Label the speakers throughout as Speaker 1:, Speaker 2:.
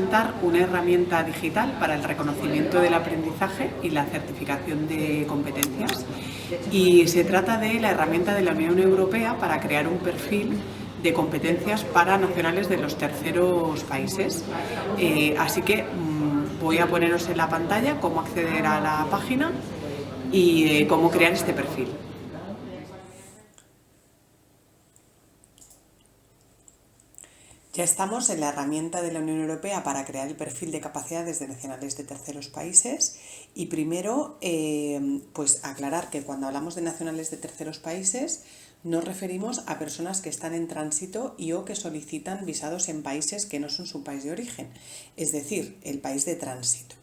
Speaker 1: presentar una herramienta digital para el reconocimiento del aprendizaje y la certificación de competencias. Y se trata de la herramienta de la Unión Europea para crear un perfil de competencias para nacionales de los terceros países. Así que voy a poneros en la pantalla cómo acceder a la página y cómo crear este perfil. Ya estamos en la herramienta de la Unión Europea para crear el perfil de capacidades de nacionales de terceros países y primero pues aclarar que cuando hablamos de nacionales de terceros países nos referimos a personas que están en tránsito y o que solicitan visados en países que no son su país de origen, es decir, el país de tránsito.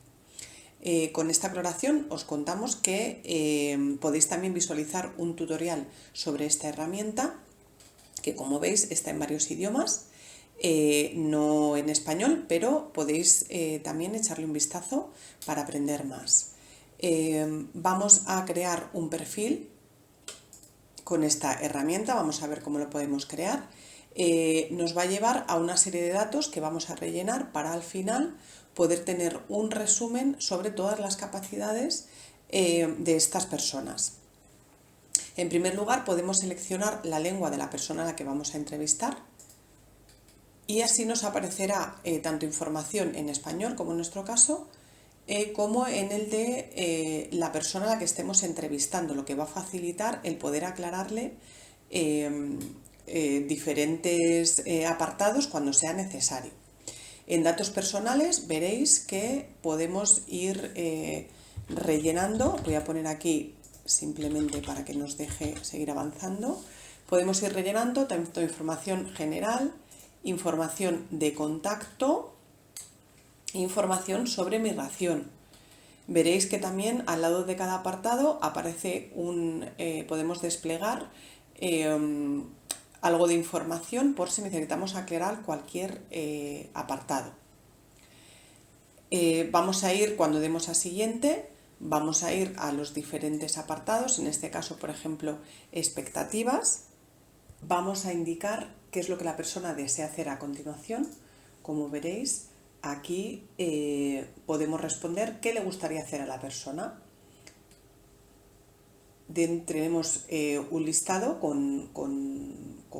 Speaker 1: Con esta aclaración os contamos que podéis también visualizar un tutorial sobre esta herramienta que, como veis, está en varios idiomas. No en español, pero podéis también echarle un vistazo para aprender más. Vamos a crear un perfil con esta herramienta, vamos a ver cómo lo podemos crear. Nos va a llevar a una serie de datos que vamos a rellenar para al final poder tener un resumen sobre todas las capacidades de estas personas. En primer lugar, podemos seleccionar la lengua de la persona a la que vamos a entrevistar. Y así nos aparecerá tanto información en español, como en nuestro caso, como en el de la persona a la que estemos entrevistando, lo que va a facilitar el poder aclararle diferentes apartados cuando sea necesario. En datos personales veréis que podemos ir rellenando, voy a poner aquí simplemente para que nos deje seguir avanzando, podemos ir rellenando tanto información general, información de contacto, información sobre migración. Veréis que también al lado de cada apartado aparece podemos desplegar algo de información por si necesitamos aclarar cualquier apartado. Vamos a ir, cuando demos a siguiente, vamos a ir a los diferentes apartados, en este caso, por ejemplo, expectativas. Vamos a indicar qué es lo que la persona desea hacer a continuación. Como veréis, aquí podemos responder qué le gustaría hacer a la persona. Tenemos un listado con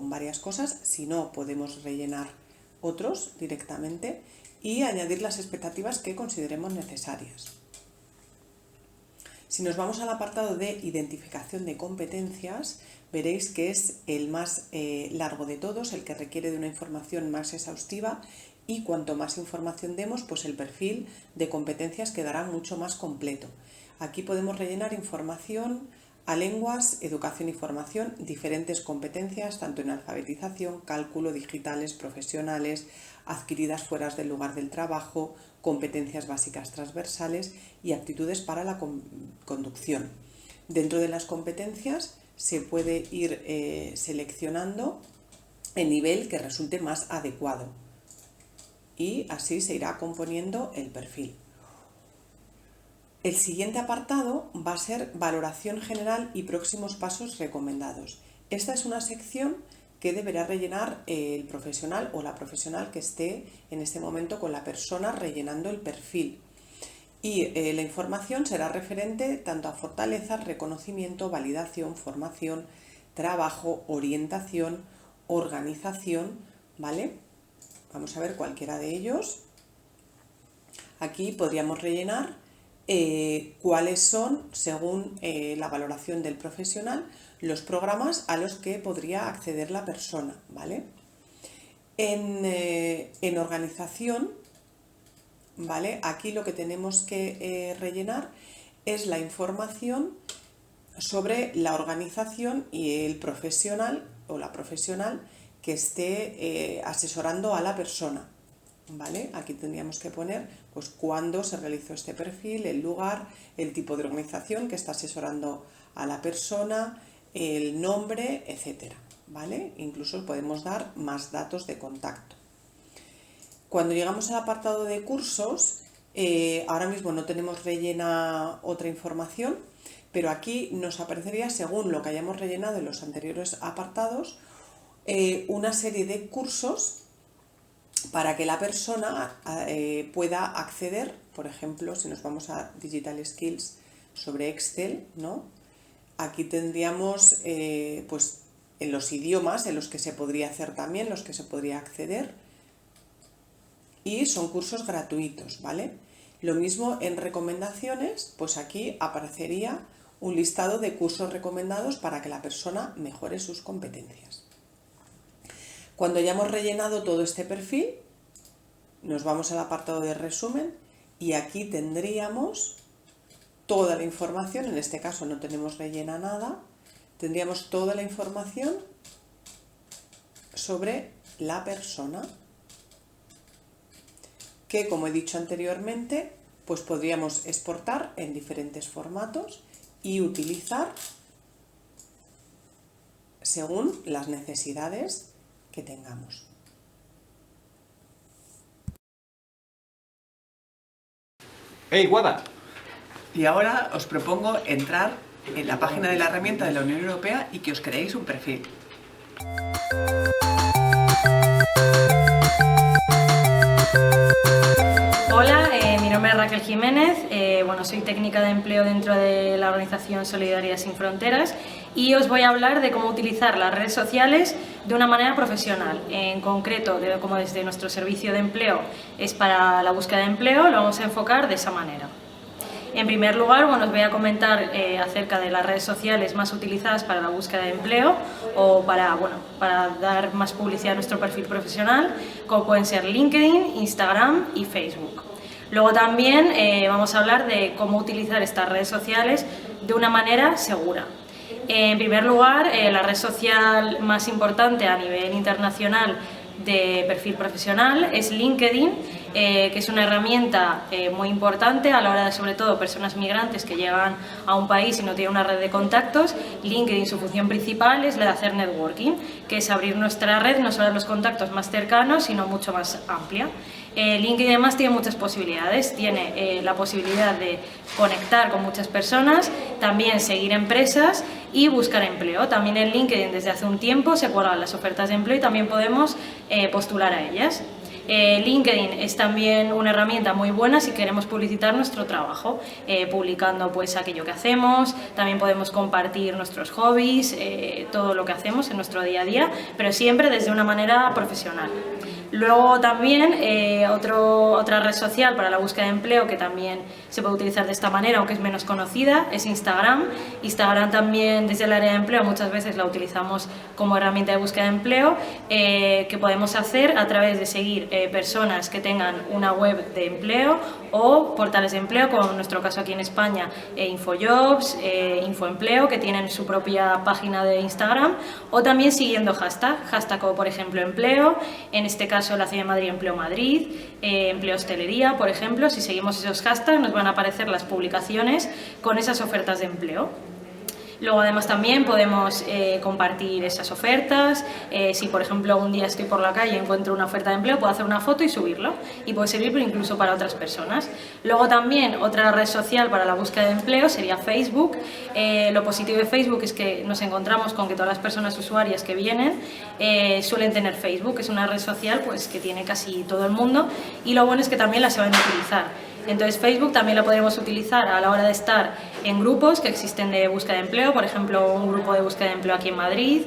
Speaker 1: varias cosas, si no podemos rellenar otros directamente y añadir las expectativas que consideremos necesarias. Si nos vamos al apartado de identificación de competencias, veréis que es el más largo de todos, el que requiere de una información más exhaustiva, y cuanto más información demos, pues el perfil de competencias quedará mucho más completo. Aquí podemos rellenar información a lenguas, educación y formación, diferentes competencias, tanto en alfabetización, cálculo, digitales, profesionales, adquiridas fuera del lugar del trabajo, competencias básicas transversales y aptitudes para la conducción. Dentro de las competencias se puede ir seleccionando el nivel que resulte más adecuado y así se irá componiendo el perfil. El siguiente apartado va a ser valoración general y próximos pasos recomendados. Esta es una sección que deberá rellenar el profesional o la profesional que esté en este momento con la persona rellenando el perfil. Y la información será referente tanto a fortalezas, reconocimiento, validación, formación, trabajo, orientación, organización, ¿vale? Vamos a ver cualquiera de ellos. Aquí podríamos rellenar cuáles son, según la valoración del profesional, los programas a los que podría acceder la persona, ¿vale? En organización, ¿vale? Aquí lo que tenemos que rellenar es la información sobre la organización y el profesional o la profesional que esté asesorando a la persona, ¿vale? Aquí tendríamos que poner pues cuándo se realizó este perfil, el lugar, el tipo de organización que está asesorando a la persona, el nombre, etcétera, ¿vale? Incluso podemos dar más datos de contacto. Cuando llegamos al apartado de cursos, ahora mismo no tenemos rellena otra información, pero aquí nos aparecería, según lo que hayamos rellenado en los anteriores apartados, una serie de cursos para que la persona pueda acceder, por ejemplo, si nos vamos a Digital Skills sobre Excel, ¿no? Aquí tendríamos pues en los idiomas en los que se podría hacer también, los que se podría acceder, y son cursos gratuitos, ¿vale? Lo mismo en recomendaciones, pues aquí aparecería un listado de cursos recomendados para que la persona mejore sus competencias. Cuando ya hemos rellenado todo este perfil, nos vamos al apartado de resumen y aquí tendríamos toda la información. En este caso no tenemos rellena nada, tendríamos toda la información sobre la persona, que, como he dicho anteriormente, pues podríamos exportar en diferentes formatos y utilizar según las necesidades que tengamos.
Speaker 2: ¡Hey, Guada!
Speaker 1: Y ahora os propongo entrar en la página de la herramienta de la Unión Europea y que os creéis un perfil.
Speaker 3: Hola, mi nombre es Raquel Jiménez, soy técnica de empleo dentro de la organización Solidaridad Sin Fronteras y os voy a hablar de cómo utilizar las redes sociales de una manera profesional. En concreto, como desde nuestro servicio de empleo es para la búsqueda de empleo, lo vamos a enfocar de esa manera. En primer lugar, os voy a comentar acerca de las redes sociales más utilizadas para la búsqueda de empleo o para dar más publicidad a nuestro perfil profesional, como pueden ser LinkedIn, Instagram y Facebook. Luego también vamos a hablar de cómo utilizar estas redes sociales de una manera segura. En primer lugar, la red social más importante a nivel internacional de perfil profesional es LinkedIn, que es una herramienta muy importante a la hora de, sobre todo, personas migrantes que llegan a un país y no tienen una red de contactos. LinkedIn, su función principal es la de hacer networking, que es abrir nuestra red no solo a los contactos más cercanos, sino mucho más amplia. LinkedIn además tiene muchas posibilidades, tiene la posibilidad de conectar con muchas personas, también seguir empresas y buscar empleo. También en LinkedIn desde hace un tiempo se cuelgan las ofertas de empleo y también podemos postular a ellas. LinkedIn es también una herramienta muy buena si queremos publicitar nuestro trabajo, publicando pues aquello que hacemos, también podemos compartir nuestros hobbies, todo lo que hacemos en nuestro día a día, pero siempre desde una manera profesional. Luego también otra red social para la búsqueda de empleo que también se puede utilizar de esta manera, aunque es menos conocida, es Instagram. Instagram también desde el área de empleo muchas veces la utilizamos como herramienta de búsqueda de empleo, que podemos hacer a través de seguir personas que tengan una web de empleo o portales de empleo, como en nuestro caso aquí en España, Infojobs, Infoempleo, que tienen su propia página de Instagram, o también siguiendo hashtag como por ejemplo empleo, en este caso la Ciudad de Madrid, Empleo Madrid, Empleo Hostelería, por ejemplo. Si seguimos esos hashtags nos van a aparecer las publicaciones con esas ofertas de empleo. Luego además también podemos compartir esas ofertas. Si por ejemplo un día estoy por la calle y encuentro una oferta de empleo, puedo hacer una foto y subirlo y puede servir incluso para otras personas. Luego también otra red social para la búsqueda de empleo sería Facebook. Lo positivo de Facebook es que nos encontramos con que todas las personas usuarias que vienen suelen tener Facebook. Es una red social pues que tiene casi todo el mundo y lo bueno es que también la saben utilizar. Entonces Facebook también la podremos utilizar a la hora de estar en grupos que existen de búsqueda de empleo, por ejemplo un grupo de búsqueda de empleo aquí en Madrid,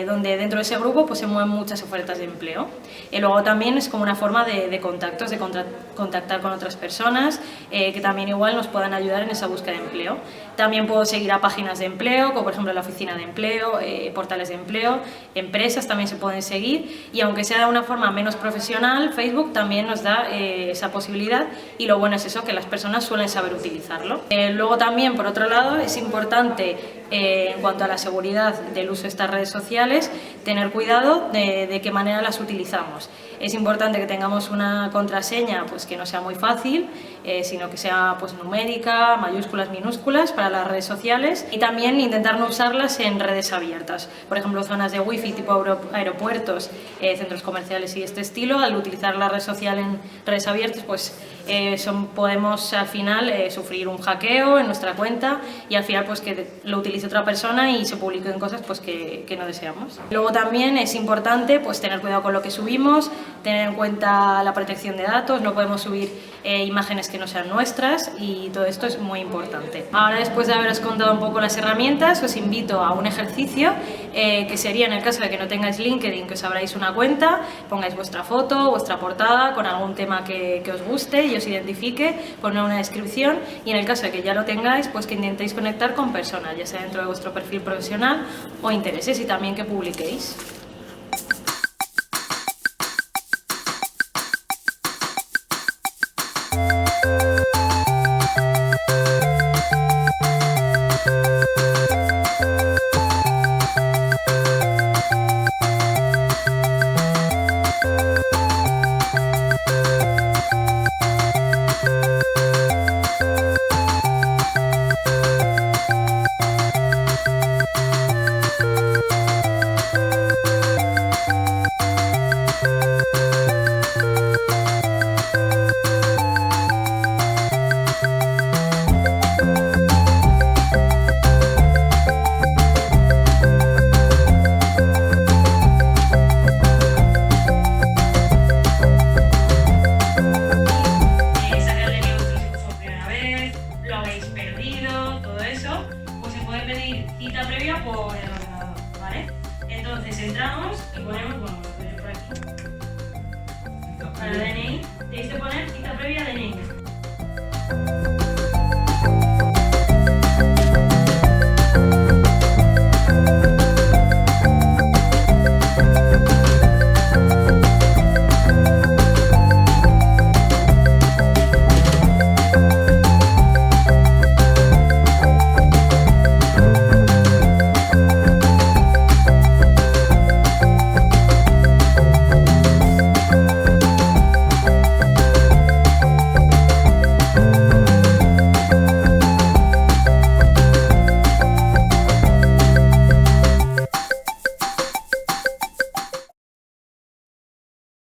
Speaker 3: donde dentro de ese grupo pues se mueven muchas ofertas de empleo. Luego también es como una forma de contactos, de contactar con otras personas que también igual nos puedan ayudar en esa búsqueda de empleo. También puedo seguir a páginas de empleo, como por ejemplo la oficina de empleo, portales de empleo, empresas también se pueden seguir, y aunque sea de una forma menos profesional, Facebook también nos da esa posibilidad, y lo bueno es eso, que las personas suelen saber utilizarlo. Luego también, por otro lado, es importante en cuanto a la seguridad del uso de estas redes sociales, tener cuidado de qué manera las utilizamos. Es importante que tengamos una contraseña pues que no sea muy fácil, sino que sea pues numérica, mayúsculas, minúsculas para las redes sociales, y también intentar no usarlas en redes abiertas. Por ejemplo, zonas de wifi tipo aeropuertos, centros comerciales y este estilo. Al utilizar la red social en redes abiertas pues podemos al final sufrir un hackeo en nuestra cuenta y al final pues que lo utilice otra persona y se publiquen cosas pues que no deseamos. Luego también es importante pues tener cuidado con lo que subimos, tener en cuenta la protección de datos, no podemos subir imágenes que no sean nuestras y todo esto es muy importante. Ahora, después de haberos contado un poco las herramientas, os invito a un ejercicio que sería, en el caso de que no tengáis LinkedIn, que os abráis una cuenta, pongáis vuestra foto, vuestra portada con algún tema que os guste y os identifique, poner una descripción, y en el caso de que ya lo tengáis, pues que intentéis conectar con personas, ya sea dentro de vuestro perfil profesional o intereses, y también que publiquéis. Lo habéis perdido, todo eso, pues se puede pedir cita previa por